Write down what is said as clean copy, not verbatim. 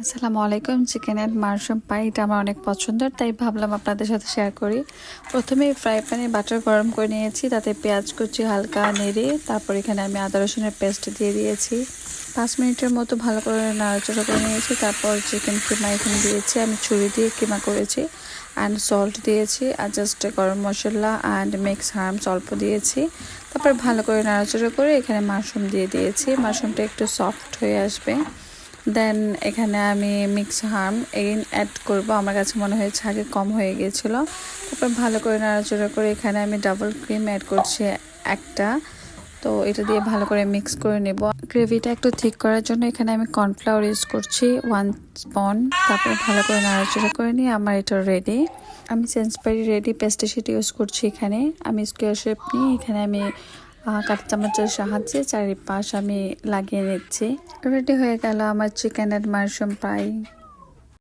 আসসালামু আলাইকুম। Chicken and mushroom পাই এটা আমার অনেক পছন্দের, তাই ভাবলাম আপনাদের সাথে শেয়ার করি। প্রথমে ফ্রাই প্যানে বাটার গরম করে নিয়েছি, তাতে পেঁয়াজ কুচি হালকা নেড়ে তারপর এখানে আমি আদা রসুনের পেস্ট দিয়ে দিয়েছি। 5 মিনিটের মতো ভালো করে নাড়াচাড়া করে নিয়েছি। তারপর চিকেন কিমা এখানে দিয়েছি, আমি ছুরি দিয়ে কিমা করেছি। অ্যান্ড সল্ট দিয়েছি, আর জাস্ট গরম মশলা অ্যান্ড মিক্স হার্বস অল্প দিয়েছি। তারপর ভালো করে নাড়াচাড়া করে এখানে মাশরুম দিয়ে দিয়েছি। মাশরুমটা একটু সফট হয়ে আসবে। দেন এখানে আমি মিক্স হার্ম এগেইন অ্যাড করব। আমার কাছে মনে হয়েছে আগে কম হয়ে গিয়েছিল। তারপর ভালো করে নাড়াচাড়া করে এখানে আমি ডাবল ক্রিম অ্যাড করছি একটা। তো এটা দিয়ে ভালো করে মিক্স করে নেব। গ্রেভিটা একটু ঠিক করার জন্য এখানে আমি কর্নফ্লাওয়ার ইউজ করছি 1 স্পুন। তারপর ভালো করে নাড়াচাড়া করে নিয়ে আমার এটা রেডি। আমি সেন্সবারি রেডি পেস্ট্রি শিট ইউজ করছি। এখানে আমি স্কোয়ার শেপ নিয়ে এখানে আমি কাঁটা চামচের সাহায্যে চারিপাশ আমি লাগিয়ে নিচ্ছি। রেডি হয়ে গেল আমার চিকেন অ্যান্ড মাশরুম পাই।